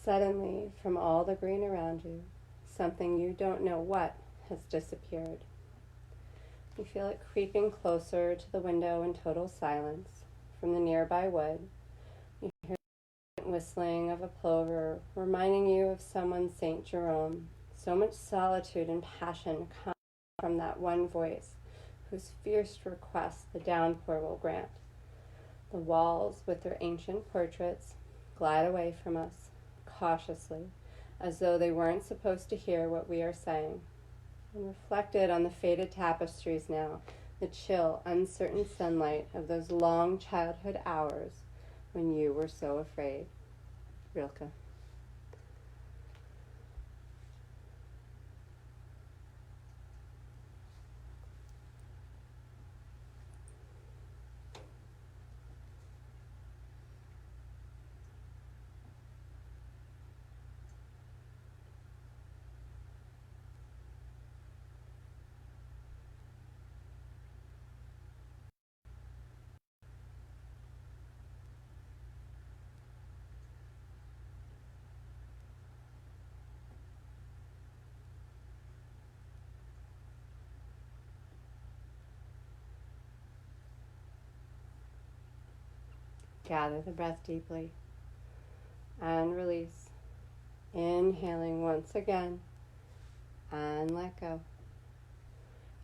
Suddenly, from all the green around you, something you don't know what has disappeared. You feel it creeping closer to the window in total silence. From the nearby wood, you hear the whistling of a plover, reminding you of someone St. Jerome. So much solitude and passion come from that one voice, whose fierce request the downpour will grant. The walls, with their ancient portraits, glide away from us, cautiously, as though they weren't supposed to hear what we are saying. And reflected on the faded tapestries now, the chill, uncertain sunlight of those long childhood hours when you were so afraid. Rilke. Gather the breath deeply and release. Inhaling once again and let go.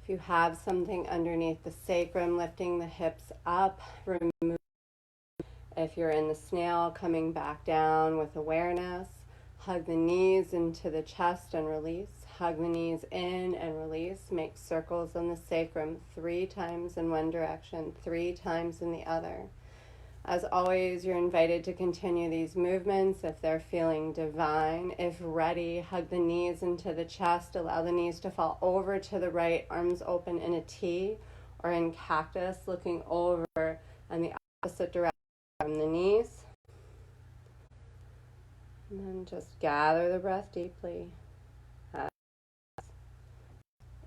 If you have something underneath the sacrum, lifting the hips up, remove. If you're in the snail, coming back down with awareness. Hug the knees into the chest and release. Hug the knees in and release. Make circles on the sacrum 3 times in one direction, 3 times in the other. As always, you're invited to continue these movements if they're feeling divine. If ready, hug the knees into the chest. Allow the knees to fall over to the right, arms open in a T or in cactus, looking over in the opposite direction from the knees. And then just gather the breath deeply.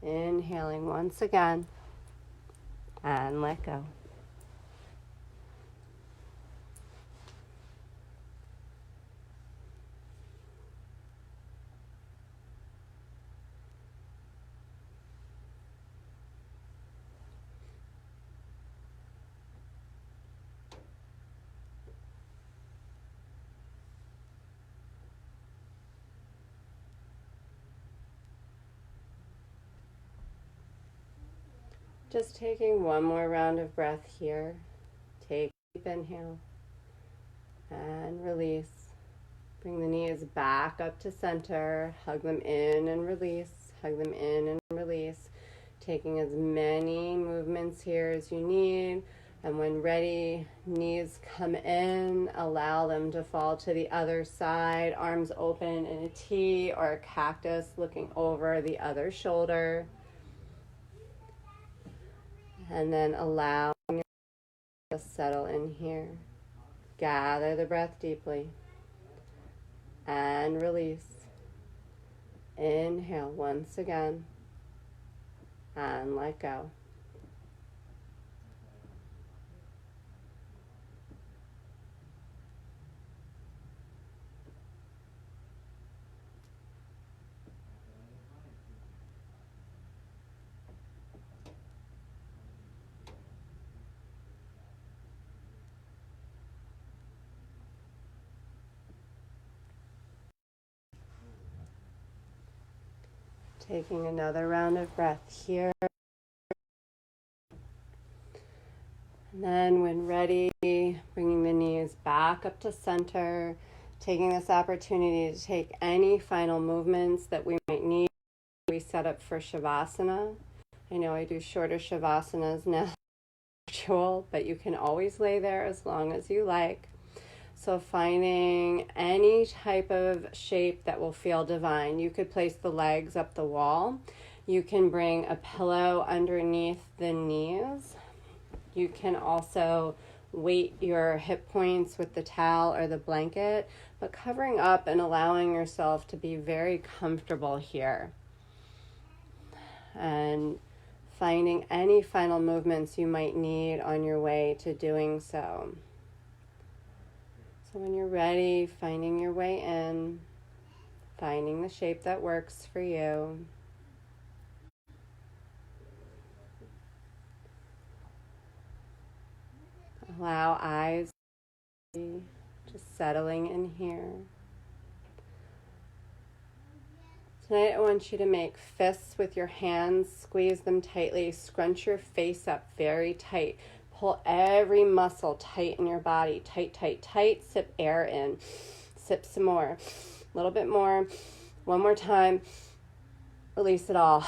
Inhaling once again and let go. Just taking one more round of breath here. Take a deep inhale and release. Bring the knees back up to center. Hug them in and release. Hug them in and release. Taking as many movements here as you need. And when ready, knees come in. Allow them to fall to the other side. Arms open in a T or a cactus, looking over the other shoulder. And then allow your to settle in here. Gather the breath deeply and release. Inhale once again and let go. Taking another round of breath here. And then when ready, bringing the knees back up to center, taking this opportunity to take any final movements that we might need. We set up for Shavasana. I know I do shorter Shavasanas now, but you can always lay there as long as you like. So finding any type of shape that will feel divine. You could place the legs up the wall. You can bring a pillow underneath the knees. You can also weight your hip points with the towel or the blanket, but covering up and allowing yourself to be very comfortable here. And finding any final movements you might need on your way to doing so. So when you're ready, finding your way in, finding the shape that works for you. Allow eyes just settling in here. Tonight I want you to make fists with your hands, squeeze them tightly, scrunch your face up very tight. Pull every muscle tight in your body, tight, tight, tight. Sip air in. Sip some more. A little bit more. One more time. Release it all.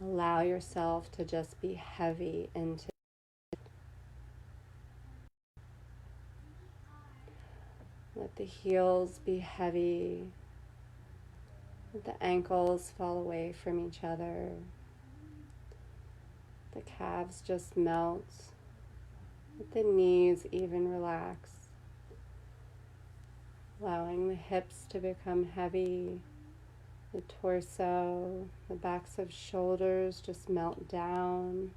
Allow yourself to just be heavy into it. Let the heels be heavy. Let the ankles fall away from each other. The calves just melt. Let the knees even relax. Allowing the hips to become heavy. The torso, the backs of shoulders just melt down.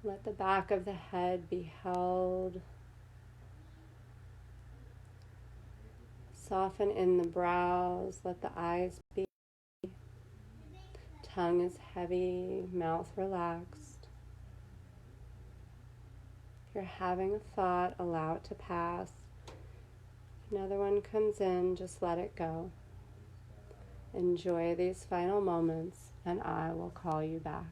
Let the back of the head be held. Soften in the brows. Let the eyes be. Tongue is heavy, mouth relaxed. If you're having a thought, allow it to pass. If another one comes in, just let it go. Enjoy these final moments, and I will call you back.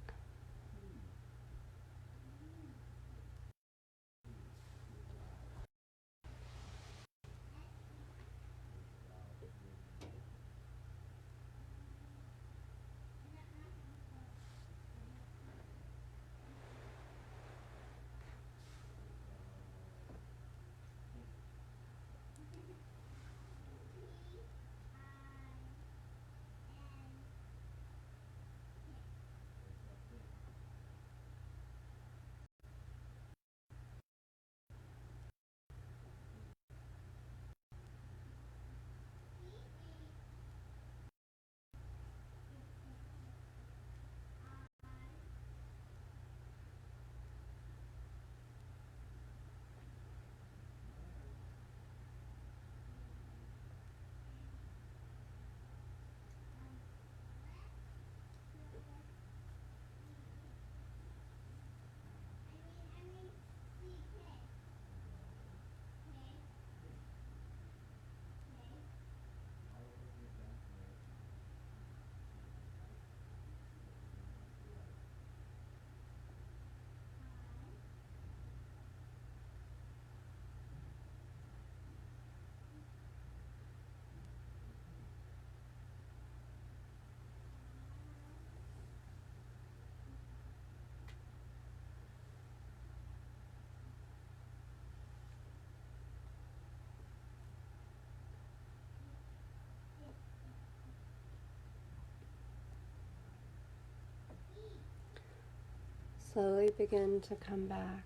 Slowly begin to come back.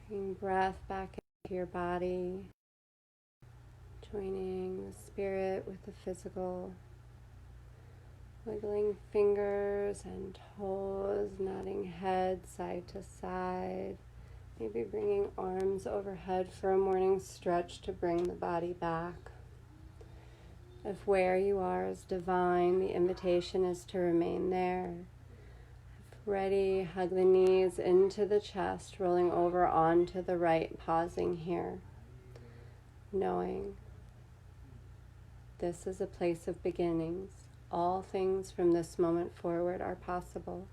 Bring breath back into your body, joining the spirit with the physical. Wiggling fingers and toes, nodding head side to side. Maybe bringing arms overhead for a morning stretch to bring the body back. If where you are is divine, the invitation is to remain there. Ready, hug the knees into the chest, rolling over onto the right, pausing here, knowing this is a place of beginnings. All things from this moment forward are possible.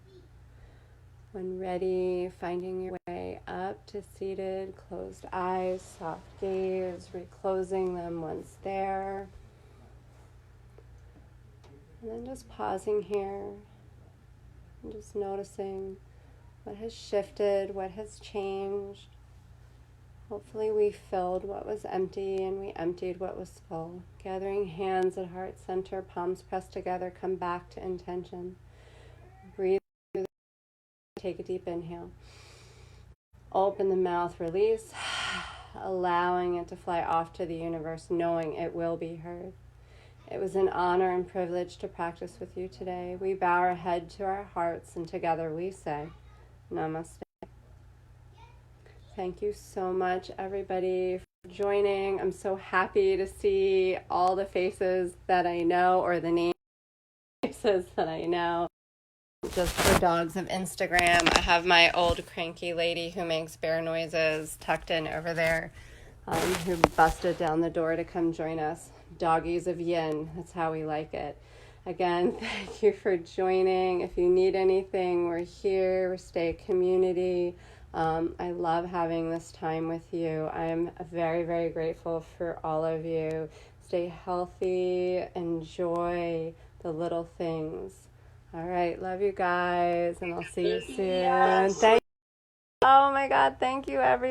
When ready, finding your way up to seated, closed eyes, soft gaze, reclosing them once there. And then just pausing here. And just noticing what has shifted, what has changed. Hopefully we filled what was empty and we emptied what was full. Gathering hands at heart center, palms pressed together, come back to intention. Breathe. take a deep inhale. Open the mouth, release, allowing it to fly off to the universe, knowing it will be heard. It was an honor and privilege to practice with you today. We bow our head to our hearts, and together we say, Namaste. Thank you so much, everybody, for joining. I'm so happy to see all the faces that I know, or the names that I know. Just for dogs of Instagram, I have my old cranky lady who makes bear noises tucked in over there, who busted down the door to come join us. Doggies of Yin, that's how we like it. Again, thank you for joining. If you need anything, we're here. We stay a community. I love having this time with you. I'm very, very grateful for all of you. Stay healthy. Enjoy the little things. All right. Love you guys, and I'll see you soon. Thank you. Oh, my God. Thank you, everybody.